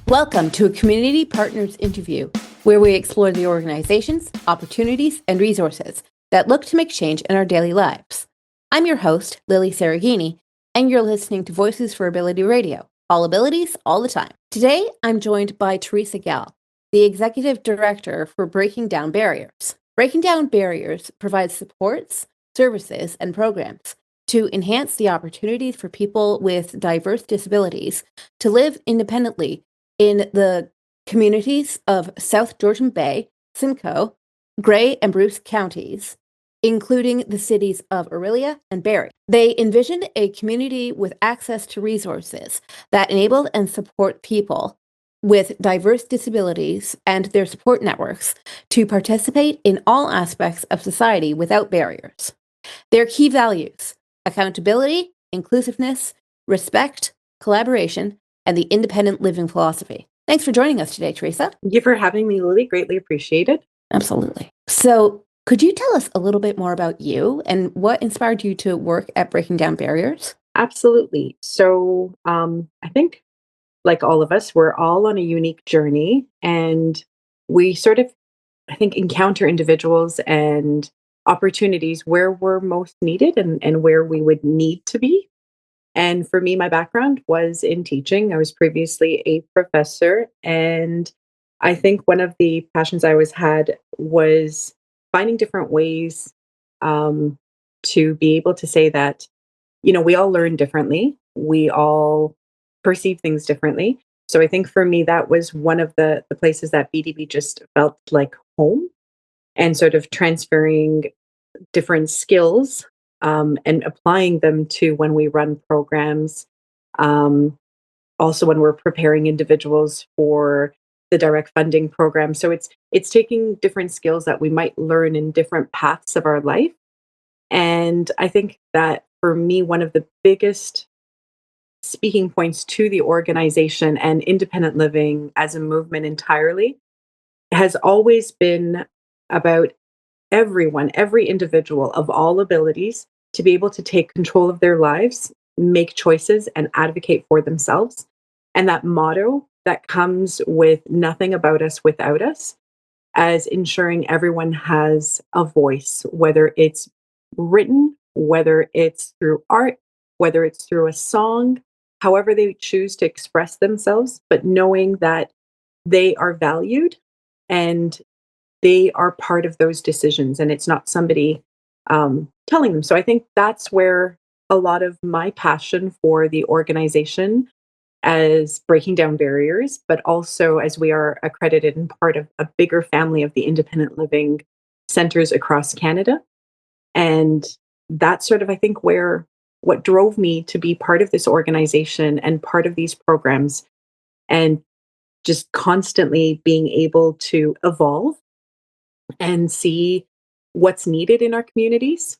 Welcome to a Community Partners interview, where we explore the organizations, opportunities, and resources that look to make change in our daily lives. I'm your host, Lilly Cereghini, and you're listening to Voices for Ability Radio, all abilities, all the time. Today, I'm joined by Teresa Gal, the Executive Director for Breaking Down Barriers. Breaking Down Barriers provides supports, services, and programs to enhance the opportunities for people with diverse disabilities to live independently in the communities of South Georgian Bay, Simcoe, Grey, and Bruce counties, including the cities of Orillia and Barrie. They envision a community with access to resources that enable and support people with diverse disabilities and their support networks to participate in all aspects of society without barriers. Their key values: accountability, inclusiveness, respect, collaboration, and the independent living philosophy. Thanks for joining us today, Teresa. Thank you for having me, Lily. Greatly appreciated. Absolutely. So, could you tell us a little bit more about you and what inspired you to work at Breaking Down Barriers? Absolutely. So, I think, like all of us, we're all on a unique journey, and we sort of, I think, encounter individuals and opportunities where we're most needed and where we would need to be. And for me, my background was in teaching. I was previously a professor. And I think one of the passions I always had was finding different ways um, to be able to say that, we all learn differently. We all perceive things differently. So I think for me, that was one of the places that BDB just felt like home, and sort of transferring different skills and applying them to when we run programs. Um, Also, when we're preparing individuals for the direct funding program, so it's taking different skills that we might learn in different paths of our life. And I think that for me, one of the biggest speaking points to the organization and independent living as a movement entirely has always been about everyone, every individual of all abilities, to be able to take control of their lives, make choices, and advocate for themselves. And that motto that comes with nothing about us without us, as ensuring everyone has a voice, whether it's written, whether it's through art, whether it's through a song, however they choose to express themselves, but knowing that they are valued and they are part of those decisions, and it's not somebody telling them. So I think that's where a lot of my passion for the organization, as breaking down barriers, but also as we are accredited and part of a bigger family of the independent living centers across Canada. And that's sort of, I think, where what drove me to be part of this organization and part of these programs, and just constantly being able to evolve and see what's needed in our communities,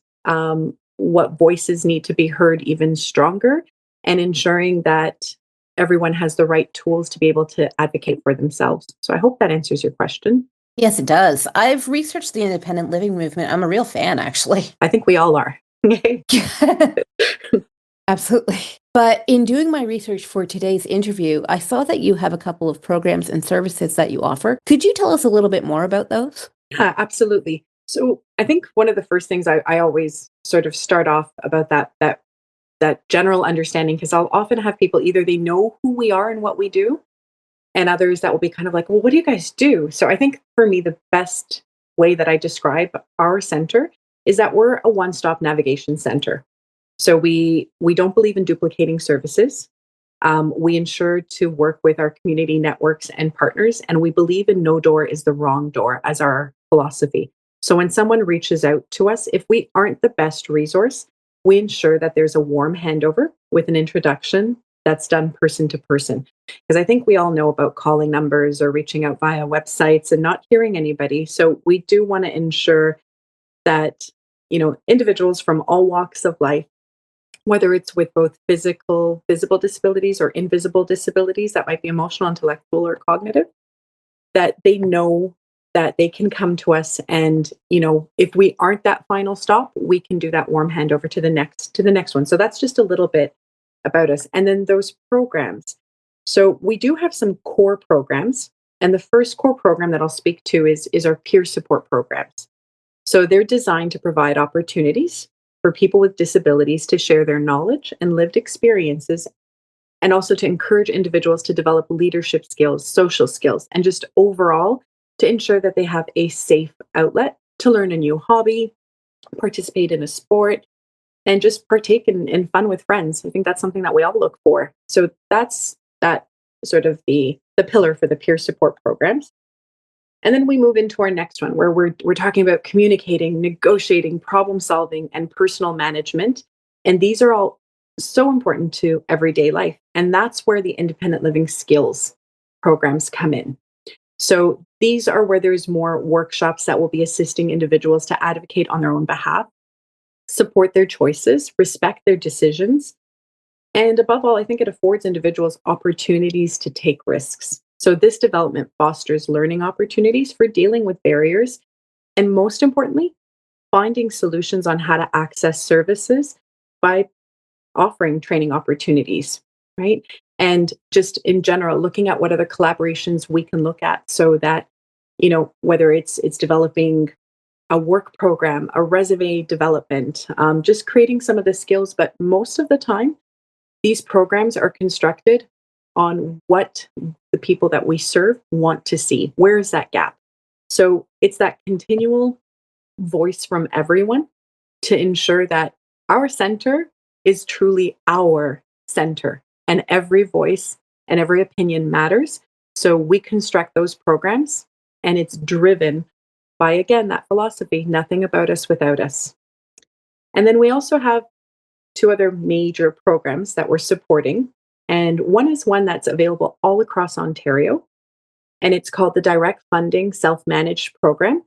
what voices need to be heard even stronger, and ensuring that everyone has the right tools to be able to advocate for themselves. So I hope that answers your question. Yes, it does. I've researched the independent living movement. I'm a real fan, actually. I think we all are. Absolutely. But in doing my research for today's interview, I saw that you have a couple of programs and services that you offer. Could you tell us a little bit more about those? Yeah, absolutely. So I think one of the first things I always sort of start off about that general understanding, because I'll often have people, either they know who we are and what we do, and others that will be kind of like, well, what do you guys do? So I think for me, the best way that I describe our center is that we're a one-stop navigation center. So we don't believe in duplicating services. We ensure to work with our community networks and partners, and we believe in no door is the wrong door as our philosophy. So when someone reaches out to us, if we aren't the best resource, we ensure that there's a warm handover with an introduction that's done person to person. Because I think we all know about calling numbers or reaching out via websites and not hearing anybody. So we do want to ensure that, individuals from all walks of life, whether it's with both physical, visible disabilities or invisible disabilities that might be emotional, intellectual, or cognitive, that they know that they can come to us, and if we aren't that final stop, we can do that warm handover to the next one. So that's just a little bit about us. And then those programs, So we do have some core programs. And the first core program that I'll speak to is our peer support programs. So they're designed to provide opportunities for people with disabilities to share their knowledge and lived experiences, and also to encourage individuals to develop leadership skills, social skills, and just overall to ensure that they have a safe outlet to learn a new hobby, participate in a sport, and just partake in fun with friends. I think that's something that we all look for. So that's that sort of the pillar for the peer support programs. And then we move into our next one where we're talking about communicating, negotiating, problem solving, and personal management. And these are all so important to everyday life. And that's where the independent living skills programs come in. So these are where there's more workshops that will be assisting individuals to advocate on their own behalf, support their choices, respect their decisions, and above all, I think it affords individuals opportunities to take risks. So, this development fosters learning opportunities for dealing with barriers and, most importantly, finding solutions on how to access services by offering training opportunities, right? And just in general, looking at what other collaborations we can look at so that, whether it's developing a work program, a resume development, just creating some of the skills, but most of the time, these programs are constructed on what the people that we serve want to see. Where is that gap? So it's that continual voice from everyone to ensure that our center is truly our center and every voice and every opinion matters. So we construct those programs and it's driven by, again, that philosophy nothing about us without us. And then we also have two other major programs that we're supporting. And one is one that's available all across Ontario, and it's called the Direct Funding Self-Managed Program.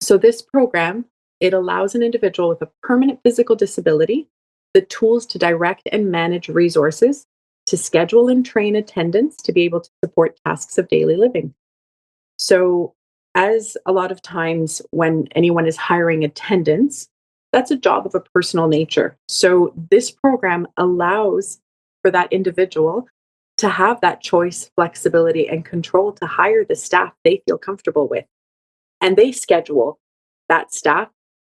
So this program, it allows an individual with a permanent physical disability the tools to direct and manage resources, to schedule and train attendants to be able to support tasks of daily living. So, as a lot of times when anyone is hiring attendants, that's a job of a personal nature. So, this program allows for that individual to have that choice, flexibility, and control to hire the staff they feel comfortable with. And they schedule that staff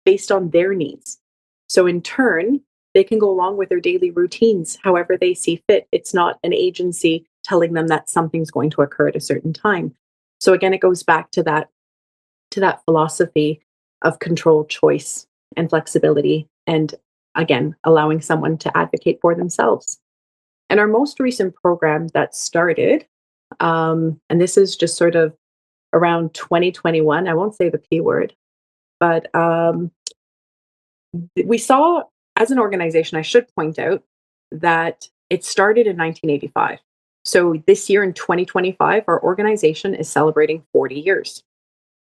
based on their needs. So, in turn, they can go along with their daily routines however they see fit. It's not an agency telling them that something's going to occur at a certain time. So again, it goes back to that philosophy of control, choice, and flexibility, and again, allowing someone to advocate for themselves. And our most recent program that started, and this is just sort of around 2021, I won't say the P word, but we saw as an organization, I should point out that it started in 1985. So this year in 2025, our organization is celebrating 40 years.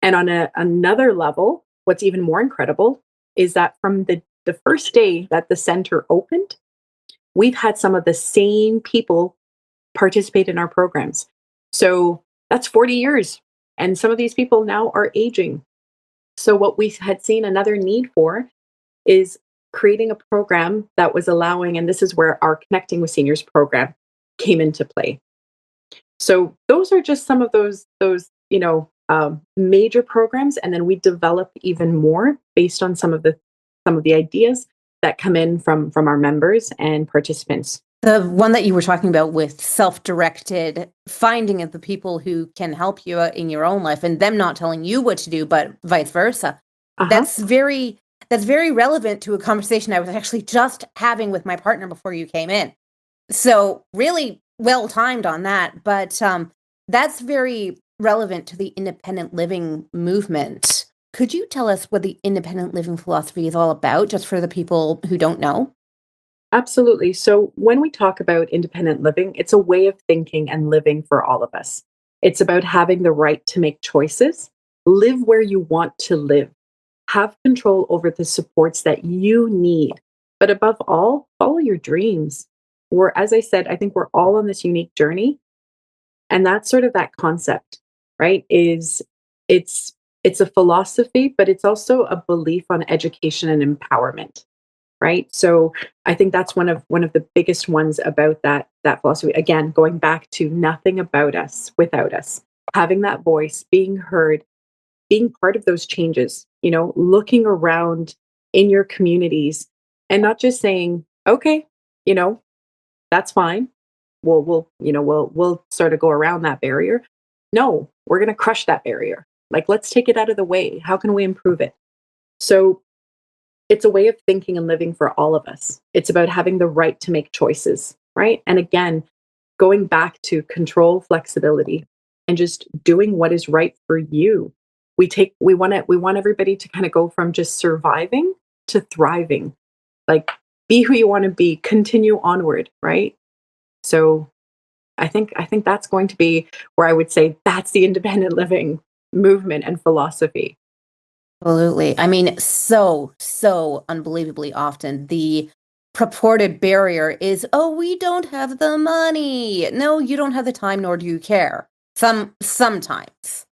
And on another level, what's even more incredible is that from the first day that the center opened, we've had some of the same people participate in our programs. So that's 40 years. And some of these people now are aging. So what we had seen another need for is creating a program that was allowing, and this is where our Connecting with Seniors program came into play. So those are just some of those major programs, and then we develop even more based on some of the ideas that come in from our members and participants. The one that you were talking about with self-directed finding of the people who can help you in your own life and them not telling you what to do, but vice versa. Uh-huh. That's very that's very relevant to a conversation I was actually just having with my partner before you came in. So really well timed on that, but that's very relevant to the independent living movement. Could you tell us what the independent living philosophy is all about, just for the people who don't know? Absolutely. So when we talk about independent living, it's a way of thinking and living for all of us. It's about having the right to make choices, live where you want to live, have control over the supports that you need. But above all, follow your dreams. As I said, I think we're all on this unique journey. And that's sort of that concept, right? Is it's it's a philosophy, but it's also a belief on education and empowerment. right? So I think that's one of the biggest ones about that philosophy. Again, going back to nothing about us without us, having that voice, being heard, being part of those changes, looking around in your communities and not just saying, okay, you know, that's fine. We'll sort of go around that barrier. No, we're going to crush that barrier. Like, let's take it out of the way. How can we improve it? So it's a way of thinking and living for all of us. It's about having the right to make choices, right? And again, going back to control, flexibility, and just doing what is right for you. We want everybody to kind of go from just surviving to thriving. Like, be who you want to be, continue onward, right? So I think that's going to be where I would say that's the independent living movement and philosophy. Absolutely. I mean, so unbelievably often the purported barrier is, oh, we don't have the money. No, you don't have the time, nor do you care. Sometimes.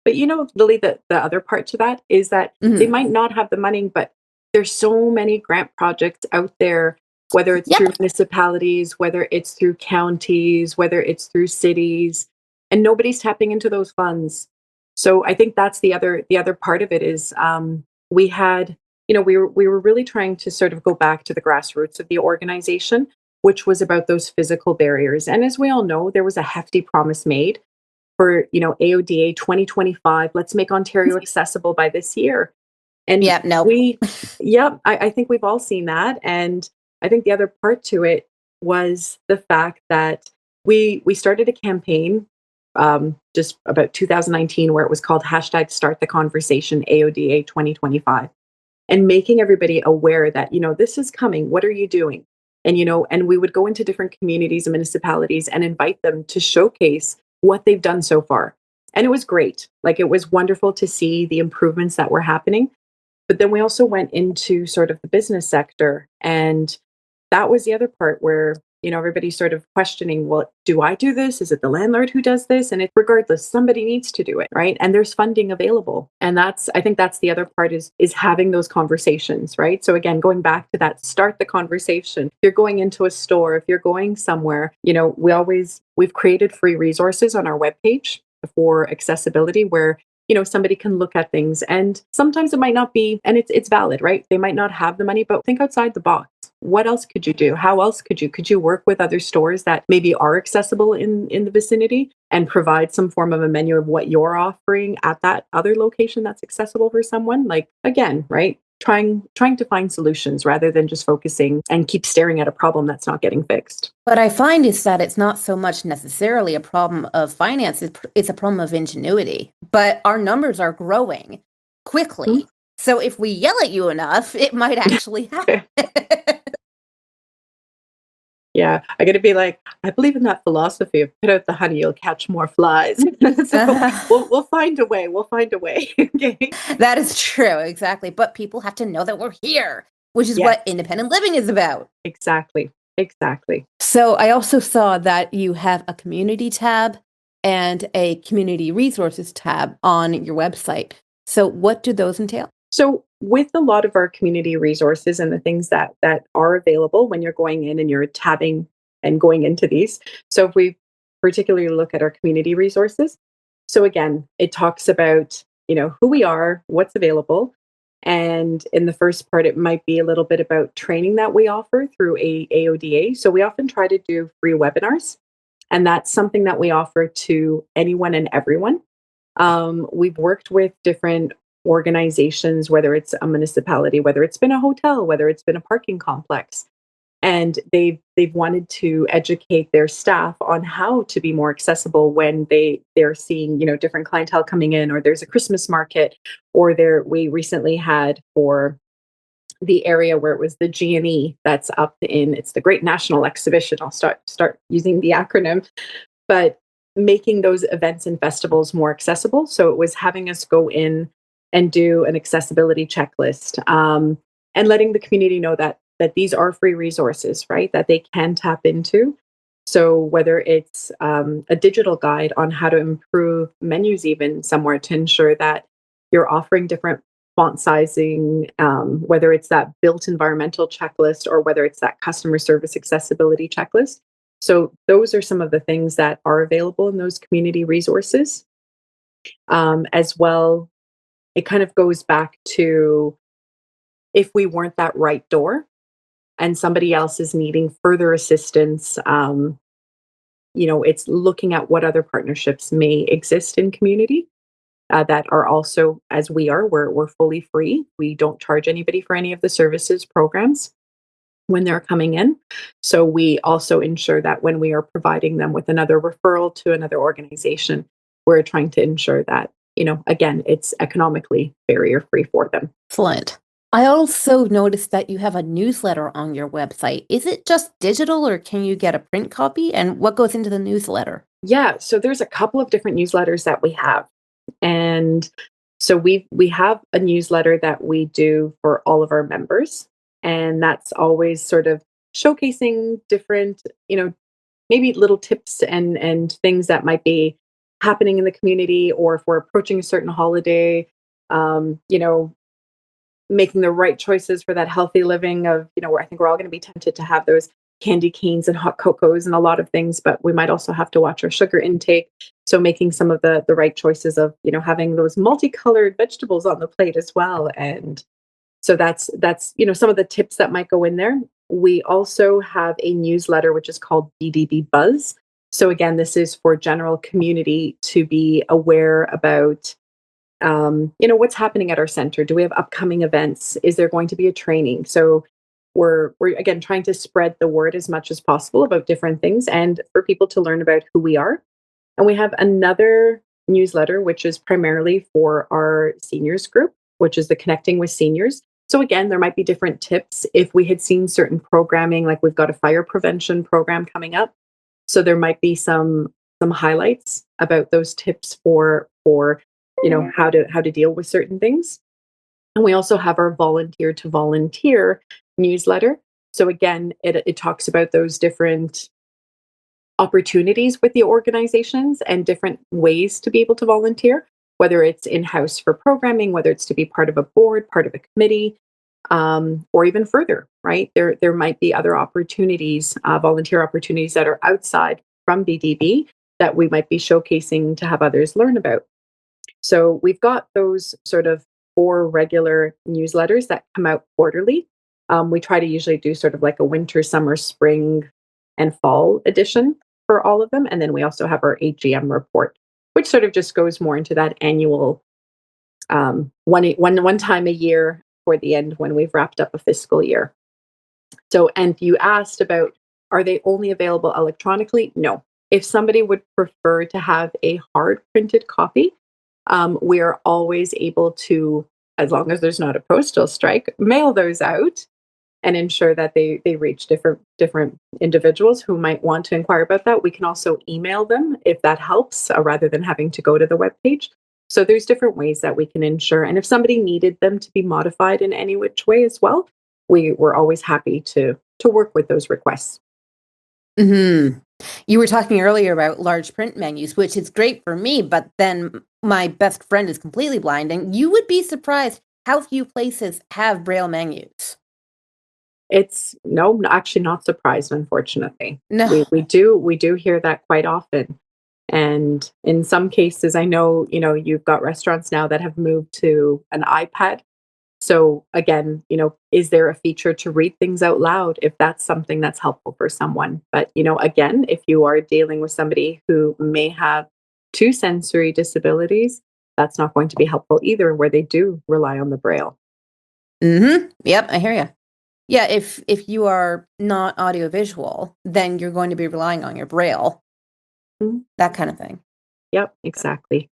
But Lily, the other part to that is that they Mhm. might not have the money, but there's so many grant projects out there, whether it's through Yep. municipalities, whether it's through counties, whether it's through cities, and nobody's tapping into those funds. So I think that's the other part of it is we had, we were really trying to sort of go back to the grassroots of the organization, which was about those physical barriers. And as we all know, there was a hefty promise made for AODA 2025. Let's make Ontario accessible by this year. And Yep. Nope. we, yep, I think we've all seen that. And I think the other part to it was the fact that we started a campaign just about 2019 where it was called hashtag Start the Conversation AODA 2025, and making everybody aware that this is coming. What are you doing? And we would go into different communities and municipalities and invite them to showcase what they've done so far. And it was great. Like, it was wonderful to see the improvements that were happening. But then we also went into sort of the business sector, and that was the other part where everybody's sort of questioning, well, do I do this? Is it the landlord who does this? And regardless, somebody needs to do it, right? And there's funding available. And I think that's the other part is having those conversations, right? So again, going back to that, start the conversation. If you're going into a store, if you're going somewhere, we've created free resources on our webpage for accessibility where somebody can look at things, and sometimes it might not be, and it's valid, right? They might not have the money, but think outside the box. What else could you do? How else could you work with other stores that maybe are accessible in the vicinity and provide some form of a menu of what you're offering at that other location that's accessible for someone? Like, again, right? Trying to find solutions rather than just focusing and keep staring at a problem that's not getting fixed. What I find is that it's not so much necessarily a problem of finance, it's a problem of ingenuity. But our numbers are growing Mhm. quickly. So if we yell at you enough, it might actually happen. Yeah, I gotta be like, I believe in that philosophy of put out the honey, you'll catch more flies. So we'll find a way. We'll find a way. Okay. That is true, exactly. But people have to know that we're here, which is Yes, what independent living is about. exactly. Exactly. So I also saw that you have a community tab and a community resources tab on your website. So what do those entail? So with a lot of our community resources and the things that are available when you're going in and you're tabbing and going into these. So if we particularly look at our community resources, so again, it talks about, who we are, what's available. And in the first part, it might be a little bit about training that we offer through AODA. So we often try to do free webinars, and that's something that we offer to anyone and everyone. We've worked with different organizations, whether it's a municipality, whether it's been a hotel, whether it's been a parking complex, and they've wanted to educate their staff on how to be more accessible when they're seeing different clientele coming in, or there's a Christmas market, or we recently had for the area where it was the GNE that's up in it's the Great National Exhibition. I'll start using the acronym, but making those events and festivals more accessible. So it was having us go in and do an accessibility checklist, and letting the community know that these are free resources, right? That they can tap into. So whether it's a digital guide on how to improve menus, even somewhere to ensure that you're offering different font sizing, whether it's that built environmental checklist or whether it's that customer service accessibility checklist. So those are some of the things that are available in those community resources. As well, it kind of goes back to if we weren't that right door and somebody else is needing further assistance, it's looking at what other partnerships may exist in community that are also, as we are, we're fully free. We don't charge anybody for any of the services programs when they're coming in. So we also ensure that when we are providing them with another referral to another organization, we're trying to ensure that, again, it's economically barrier free for them. Excellent. I also noticed that you have a newsletter on your website. Is it just digital or can you get a print copy? And what goes into the newsletter? Yeah, so there's a couple of different newsletters that we have. And so we have a newsletter that we do for all of our members, and that's always sort of showcasing different, maybe little tips and things that might be happening in the community, or if we're approaching a certain holiday, um, you know, making the right choices for that healthy living of, where I think we're all going to be tempted to have those candy canes and hot cocos and a lot of things, but we might also have to watch our sugar intake. So making some of the right choices of, having those multicolored vegetables on the plate as well. And so that's, some of the tips that might go in there. We also have a newsletter which is called BDB Buzz. So again, this is for general community to be aware about what's happening at our center. Do we have upcoming events? Is there going to be a training? So we're again trying to spread the word as much as possible about different things and for people to learn about who we are. And we have another newsletter which is primarily for our seniors group, which is the Connecting with Seniors. So again, there might be different tips if we had seen certain programming, like we've got a fire prevention program coming up. So there might be some highlights about those tips for how to deal with certain things. And we also have our volunteer to volunteer newsletter. So again, it talks about those different opportunities with the organizations and different ways to be able to volunteer, whether it's in-house for programming, whether it's to be part of a board, part of a committee, or even further, right? There might be other opportunities, volunteer opportunities that are outside from BDB that we might be showcasing to have others learn about. So we've got those sort of 4 regular newsletters that come out quarterly. We try to usually do sort of like a winter, summer, spring, and fall edition for all of them. And then we also have our AGM report, which sort of just goes more into that annual one time a year for the end when we've wrapped up a fiscal year. So, and you asked about, are they only available electronically? No. If somebody would prefer to have a hard printed copy, we are always able to, as long as there's not a postal strike, mail those out and ensure that they reach different individuals who might want to inquire about that. We can also email them if that helps, rather than having to go to the webpage. So there's different ways that we can ensure. And if somebody needed them to be modified in any which way as well, we're always happy to work with those requests. Hmm. You were talking earlier about large print menus, which is great for me, but then my best friend is completely blind, and you would be surprised how few places have Braille menus. It's no, actually not surprised, unfortunately. No. We do hear that quite often. And in some cases, I know, you've got restaurants now that have moved to an iPad. So again, is there a feature to read things out loud if that's something that's helpful for someone? But, again, if you are dealing with somebody who may have 2 sensory disabilities, that's not going to be helpful either, where they do rely on the Braille. Yep, I hear you. Yeah, if you are not audiovisual, then you're going to be relying on your Braille, Mhm. that kind of thing. Yep, exactly.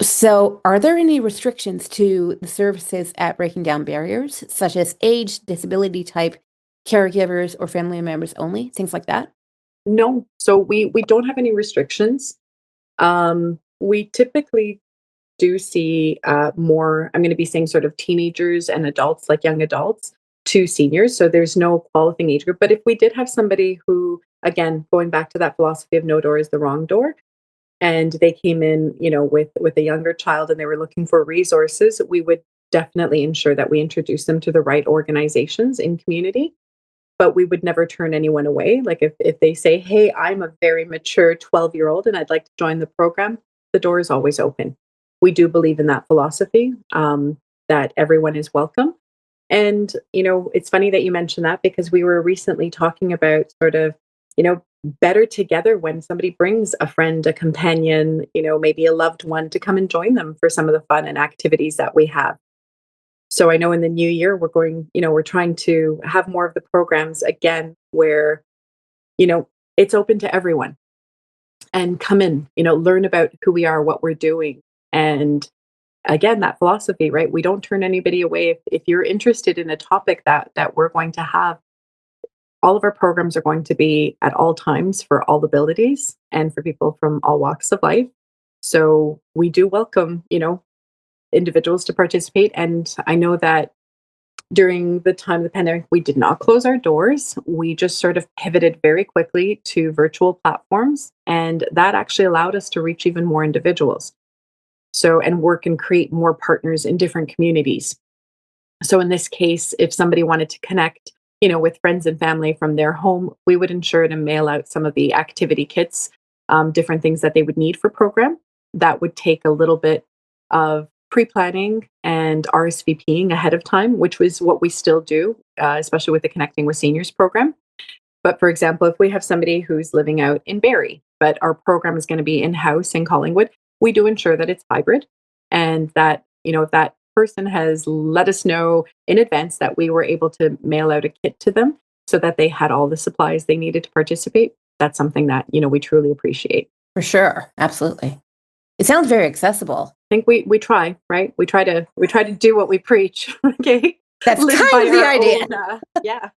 So, are there any restrictions to the services at Breaking Down Barriers, such as age, disability type, caregivers, or family members only, things like that? No, so we don't have any restrictions. We typically do see more, I'm going to be saying sort of teenagers and adults, like young adults, to seniors. So there's no qualifying age group. But if we did have somebody who, again, going back to that philosophy of no door is the wrong door, and they came in, with a younger child and they were looking for resources, we would definitely ensure that we introduce them to the right organizations in community, but we would never turn anyone away. Like if they say, "Hey, I'm a very mature 12-year-old and I'd like to join the program," the door is always open. We do believe in that philosophy, that everyone is welcome. And, it's funny that you mentioned that because we were recently talking about sort of, better together when somebody brings a friend, a companion, maybe a loved one to come and join them for some of the fun and activities that we have. So I know in the new year, we're trying to have more of the programs again where, you know, it's open to everyone and come in, learn about who we are, what we're doing. And again, that philosophy, right? We don't turn anybody away. If you're interested in a topic that we're going to have, all of our programs are going to be at all times for all abilities and for people from all walks of life. So we do welcome, individuals to participate. And I know that during the time of the pandemic, we did not close our doors. We just sort of pivoted very quickly to virtual platforms. And that actually allowed us to reach even more individuals. So, and work and create more partners in different communities. So, in this case, if somebody wanted to connect, with friends and family from their home, we would ensure to mail out some of the activity kits, different things that they would need for program. That would take a little bit of pre-planning and RSVPing ahead of time, which was what we still do, especially with the Connecting with Seniors program. But for example, if we have somebody who's living out in Barrie, but our program is going to be in-house in Collingwood, we do ensure that it's hybrid and that, if that person has let us know in advance that we were able to mail out a kit to them so that they had all the supplies they needed to participate. That's something that, we truly appreciate. For sure. Absolutely. It sounds very accessible. I think we try, right? We try to do what we preach. Okay. That's Live kind by of the our idea. own, yeah.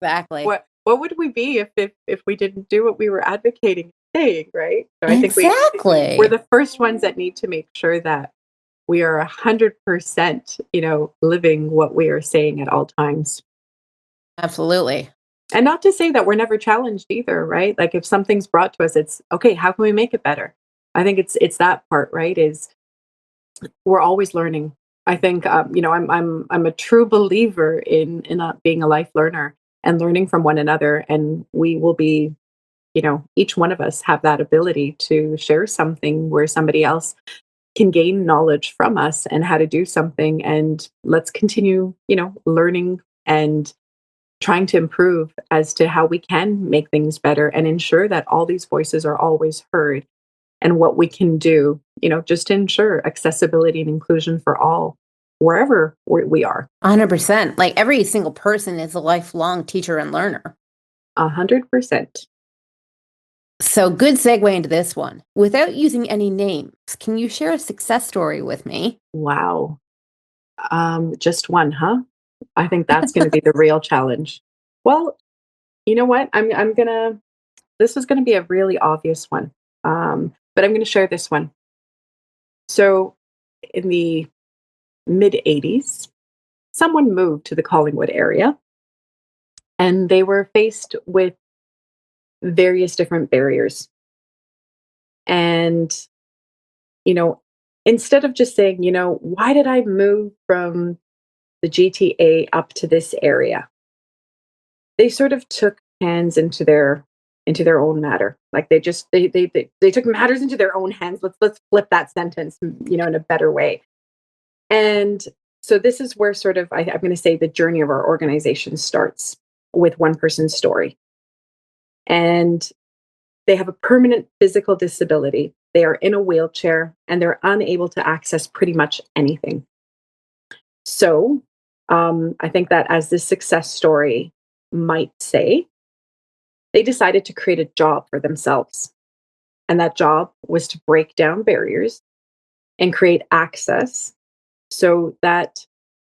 Exactly. What would we be if we didn't do what we were advocating saying, right? So I think we're Exactly. the first ones that need to make sure that we are 100%, living what we are saying at all times. Absolutely. And not to say that we're never challenged either, right? Like if something's brought to us, it's okay, how can we make it better? I think it's that part, right? Is we're always learning. I think I'm a true believer in being a life learner and learning from one another, and we will be, each one of us have that ability to share something where somebody else can gain knowledge from us and how to do something, and let's continue, learning and trying to improve as to how we can make things better and ensure that all these voices are always heard and what we can do, just to ensure accessibility and inclusion for all, wherever we are. 100%. Like every single person is a lifelong teacher and learner. 100%. So, good segue into this one. Without using any names, can you share a success story with me? Wow. Just one, huh? I think that's going to be the real challenge. Well, you know what? This is going to be a really obvious one. But I'm going to share this one. So, in the mid 80s, someone moved to the Collingwood area and they were faced with various different barriers. And, you know, instead of just saying, why did I move from the GTA up to this area? They sort of took hands into their own matter. Like they took matters into their own hands. Let's flip that sentence, in a better way. And so this is where sort of I'm going to say the journey of our organization starts with one person's story. And they have a permanent physical disability. They are in a wheelchair and they're unable to access pretty much anything. So I think that as this success story might say, they decided to create a job for themselves. And that job was to break down barriers and create access so that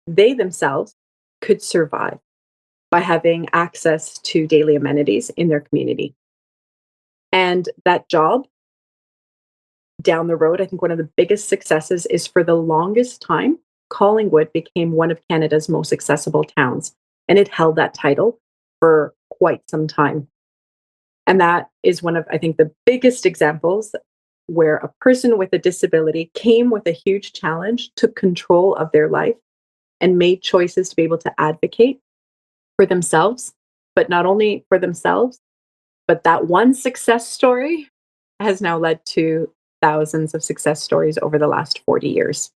they themselves could survive by having access to daily amenities in their community. And that job down the road, I think one of the biggest successes is for the longest time, Collingwood became one of Canada's most accessible towns. And it held that title for quite some time. And that is one of, I think, the biggest examples where a person with a disability came with a huge challenge, took control of their life, and made choices to be able to advocate for themselves, but not only for themselves, but that one success story has now led to thousands of success stories over the last 40 years.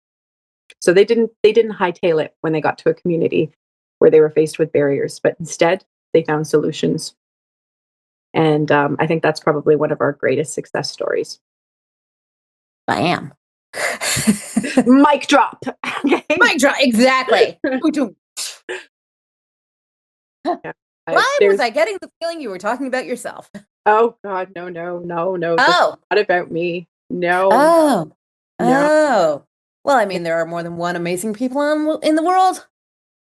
So they didn't hightail it when they got to a community where they were faced with barriers, but instead they found solutions. And I think that's probably one of our greatest success stories. Bam. Mic drop. Okay. Mic drop. Exactly. Boom. Yeah. Why was There's I getting the feeling you were talking about yourself? Oh God, no, no, no, no. This is Oh, not about me. No, oh, no. oh. Well, I mean, there are more than one amazing people in the world.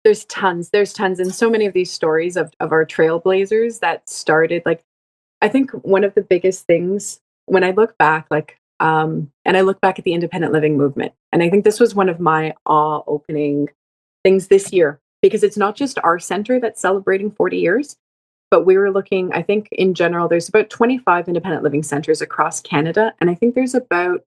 There's tons. There's tons, and so many of these stories of our trailblazers that started. Like, I think one of the biggest things when I look back, and I look back at the independent living movement, and I think this was one of my awe-opening things this year because it's not just our center that's celebrating 40 years, but we were looking. I think in general, there's about 25 independent living centers across Canada, and I think there's about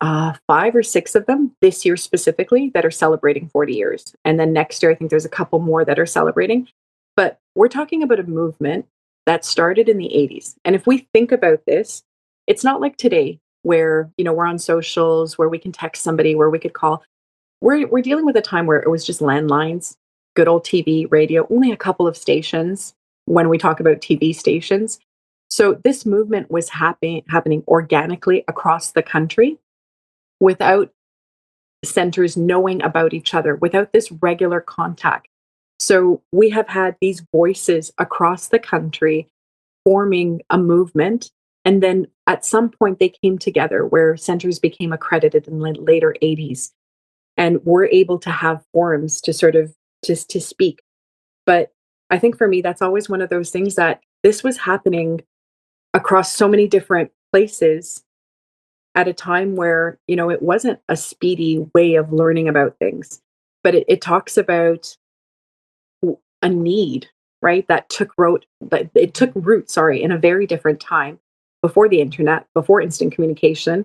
5 or 6 of them this year specifically that are celebrating 40 years. And then next year, I think there's a couple more that are celebrating. But we're talking about a movement that started in the 80s. And if we think about this, it's not like today where, we're on socials, where we can text somebody, where we could call. We're dealing with a time where it was just landlines, good old TV, radio, only a couple of stations when we talk about TV stations. So this movement was happening organically across the country without centers knowing about each other, without this regular contact. So we have had these voices across the country forming a movement. And then at some point, they came together where centers became accredited in the later 80s and were able to have forums to sort of just to speak. But I think for me, that's always one of those things that this was happening across so many different places at a time where, it wasn't a speedy way of learning about things, but it talks about a need, right? But it took root, sorry, in a very different time before the internet, before instant communication.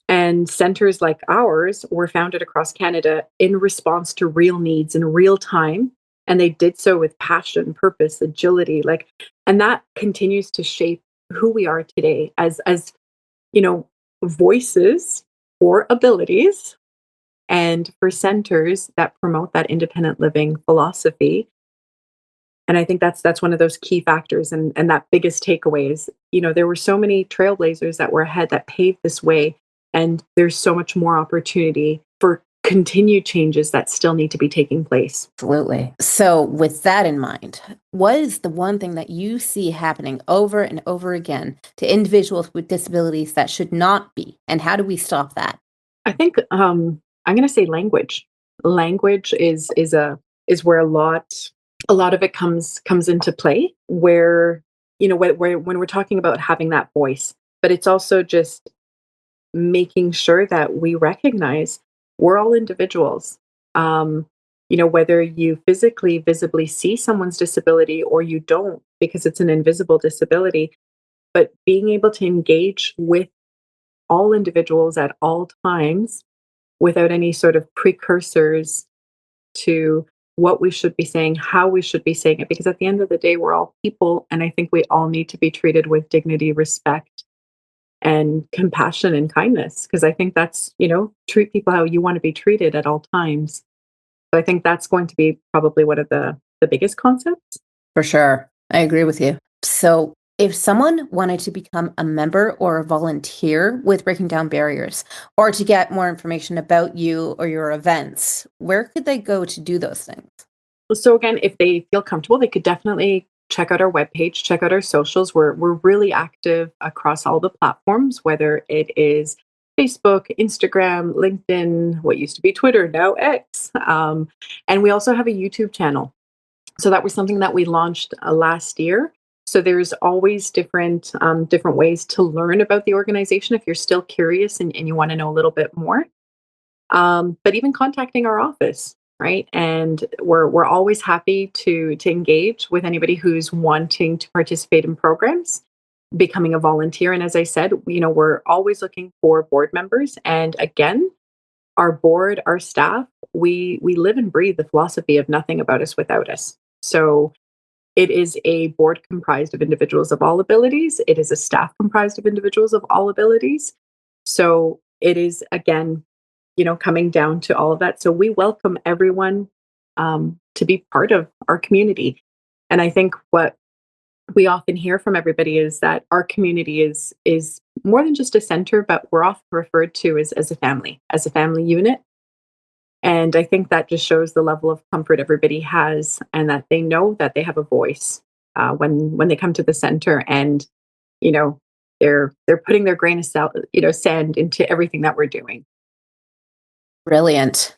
And centers like ours were founded across Canada in response to real needs in real time. And they did so with passion, purpose, agility, and that continues to shape who we are today as you know, voices for abilities and for centers that promote that independent living philosophy. And I think that's one of those key factors and that biggest takeaway is, there were so many trailblazers that were ahead that paved this way. And there's so much more opportunity for continued changes that still need to be taking place. Absolutely. So, with that in mind, what is the one thing that you see happening over and over again to individuals with disabilities that should not be? And how do we stop that? I think I'm going to say language. Language is where a lot of it comes into play. Where when we're talking about having that voice, but it's also just making sure that we recognize we're all individuals. Whether you physically visibly see someone's disability or you don't because it's an invisible disability, but being able to engage with all individuals at all times without any sort of precursors to what we should be saying, how we should be saying it. Because at the end of the day, we're all people. And I think we all need to be treated with dignity, respect, and compassion and kindness. Because I think that's, treat people how you want to be treated at all times. So I think that's going to be probably one of the biggest concepts. For sure. I agree with you. So, if someone wanted to become a member or a volunteer with Breaking Down Barriers, or to get more information about you or your events, where could they go to do those things? So again, if they feel comfortable, they could definitely check out our webpage, check out our socials. We're really active across all the platforms, whether it is Facebook, Instagram, LinkedIn, what used to be Twitter, now X. And we also have a YouTube channel. So that was something that we launched last year. So there's always different ways to learn about the organization if you're still curious and you want to know a little bit more. But even contacting our office, right? And we're always happy to engage with anybody who's wanting to participate in programs, becoming a volunteer. And as I said, we're always looking for board members. And again, our board, our staff, we live and breathe the philosophy of nothing about us without us. So it is a board comprised of individuals of all abilities. It is a staff comprised of individuals of all abilities. So it is, again, coming down to all of that. So we welcome everyone to be part of our community. And I think what we often hear from everybody is that our community is more than just a center, but we're often referred to as a family unit. And I think that just shows the level of comfort everybody has, and that they know that they have a voice when they come to the center, and you know they're putting their grain of sand into everything that we're doing. Brilliant.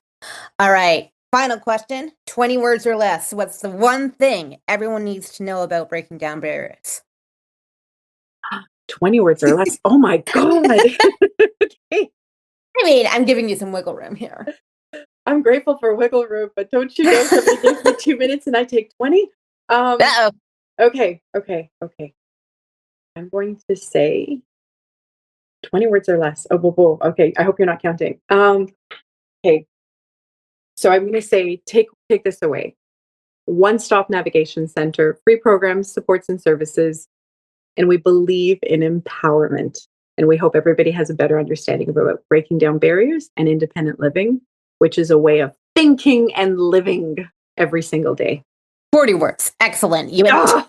All right. Final question, 20 words or less. What's the one thing everyone needs to know about breaking down barriers? 20 words or less. Oh my god. Okay. I mean, I'm giving you some wiggle room here. I'm grateful for wiggle room, but don't you know somebody gives me 2 minutes and I take 20? Uh-oh. Okay. I'm going to say 20 words or less. Oh, whoa. Okay. I hope you're not counting. Okay. So I'm going to say, take this away. One-stop navigation center, free programs, supports, and services, and we believe in empowerment. And we hope everybody has a better understanding about breaking down barriers and independent living, which is a way of thinking and living every single day. 40 words. Excellent. You went. Ah!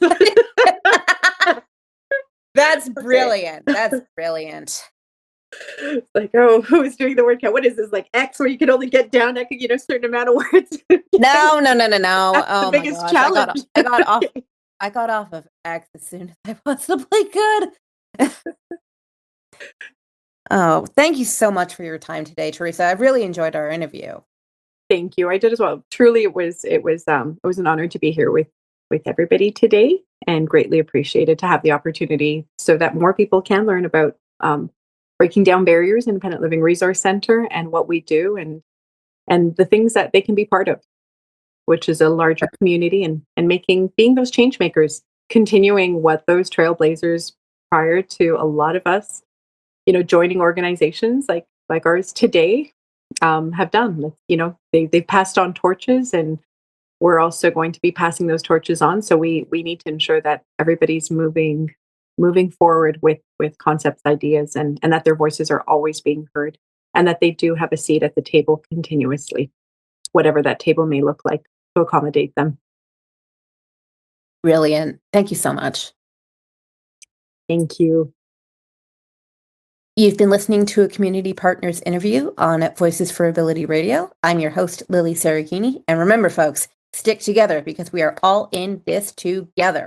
That's Okay. brilliant. That's brilliant. It's like, oh, who's doing the word count? What is this, like X, where you can only get down a certain amount of words? No. That's the Oh my biggest gosh. challenge. I got off of X as soon as I possibly could. Oh, thank you so much for your time today, Teresa. I really enjoyed our interview. Thank you. I did as well. Truly, it was an honor to be here with everybody today, and greatly appreciated to have the opportunity so that more people can learn about breaking down barriers, Independent Living Resource Center, and what we do, and the things that they can be part of, which is a larger community, and being those change makers, continuing what those trailblazers prior to a lot of us, joining organizations like ours today have done. They've passed on torches, and we're also going to be passing those torches on. So we need to ensure that everybody's moving forward with concepts, ideas, and that their voices are always being heard, and that they do have a seat at the table continuously, whatever that table may look like, to accommodate them. Brilliant. Thank you so much. Thank you. You've been listening to a Community Partners interview on Voices for Ability Radio. I'm your host, Lilly Cereghini. And remember, folks, stick together because we are all in this together.